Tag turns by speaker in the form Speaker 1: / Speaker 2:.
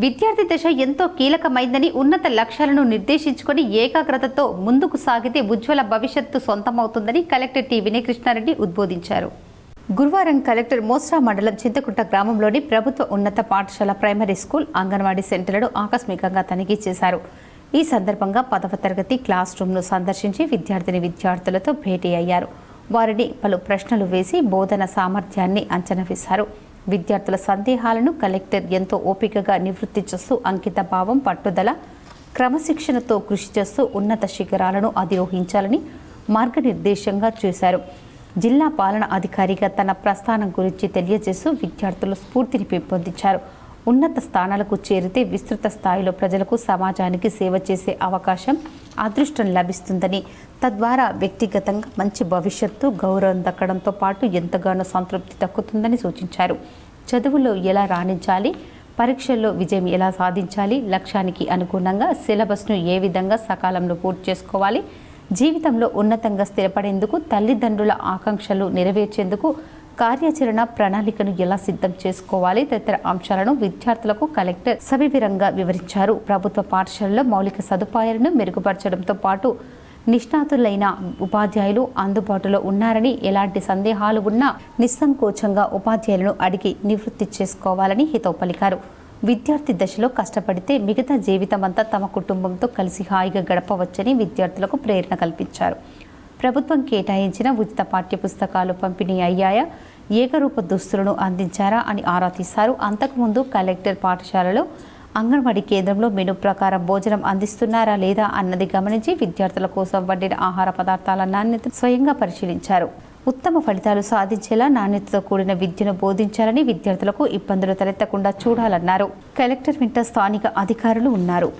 Speaker 1: విద్యార్థి దశ ఎంతో కీలకమైందని, ఉన్నత లక్ష్యాలను నిర్దేశించుకొని ఏకాగ్రతతో ముందుకు సాగితే ఉజ్వల భవిష్యత్తు సొంతమవుతుందని కలెక్టర్ టి వినయకృష్ణారెడ్డి ఉద్బోధించారు. గురువారం కలెక్టర్ మోస్రా మండలం చింతకుంట గ్రామంలోని ప్రభుత్వ ఉన్నత పాఠశాల ప్రైమరీ స్కూల్, అంగన్వాడీ సెంటర్లను ఆకస్మికంగా తనిఖీ చేశారు. ఈ సందర్భంగా 10వ తరగతి క్లాస్ రూమ్ను సందర్శించి విద్యార్థులతో భేటీ అయ్యారు. వారిని పలు ప్రశ్నలు వేసి బోధన సామర్థ్యాన్ని అంచనా వేశారు. విద్యార్థుల సందేహాలను కలెక్టర్ ఎంతో ఓపికగా నివృత్తి చేస్తూ అంకిత భావం, పట్టుదల, క్రమశిక్షణతో కృషి చేస్తూ ఉన్నత శిఖరాలను అధిరోహించాలని మార్గనిర్దేశంగా చేశారు. జిల్లా పాలన అధికారిగా తన ప్రస్థానం గురించి తెలియజేస్తూ విద్యార్థులు స్ఫూర్తిని పెంపొందించారు. ఉన్నత స్థానాలకు చేరితే విస్తృత స్థాయిలో ప్రజలకు, సమాజానికి సేవ చేసే అవకాశం, అదృష్టం లభిస్తుందని, తద్వారా వ్యక్తిగతంగా మంచి భవిష్యత్తు, గౌరవం దక్కడంతో పాటు ఎంతగానో సంతృప్తి దక్కుతుందని సూచించారు. చదువులో ఎలా రాణించాలి, పరీక్షల్లో విజయం ఎలా సాధించాలి, లక్ష్యానికి అనుగుణంగా సిలబస్ను ఏ విధంగా సకాలంలో పూర్తి చేసుకోవాలి, జీవితంలో ఉన్నతంగా స్థిరపడేందుకు, తల్లిదండ్రుల ఆకాంక్షలు నెరవేర్చేందుకు కార్యాచరణ ప్రణాళికను ఎలా సిద్ధం చేసుకోవాలి తదితర అంశాలను విద్యార్థులకు కలెక్టర్ సవివరంగా వివరించారు. ప్రభుత్వ పాఠశాలలో మౌలిక సదుపాయాలను మెరుగుపరచడంతో పాటు నిష్ణాతులైన ఉపాధ్యాయులు అందుబాటులో ఉన్నారని, ఎలాంటి సందేహాలు ఉన్నా నిస్సంకోచంగా ఉపాధ్యాయులను అడిగి నివృత్తి చేసుకోవాలని హితవు పలికారు. విద్యార్థి దశలో కష్టపడితే మిగతా జీవితమంతా తమ కుటుంబంతో కలిసి హాయిగా గడపవచ్చని విద్యార్థులకు ప్రేరణ కల్పించారు. ప్రభుత్వం కేటాయించిన ఉచిత పాఠ్యపుస్తకాలు పంపిణీ అయ్యాయా, ఏకరూప దుస్తులను అందించారా అని ఆరా తీశారు. అంతకుముందు కలెక్టర్ పాఠశాలలో అంగన్వాడీ కేంద్రంలో మెనూ ప్రకారం భోజనం అందిస్తున్నారా లేదా అన్నది గమనించి విద్యార్థుల కోసం వండిన ఆహార పదార్థాల నాణ్యతను స్వయంగా పరిశీలించారు. ఉత్తమ ఫలితాలు సాధించేలా నాణ్యతతో కూడిన విద్యను బోధించాలని, విద్యార్థులకు ఇబ్బందులు తలెత్తకుండా చూడాలన్నారు. కలెక్టర్ వెంట స్థానిక అధికారులు ఉన్నారు.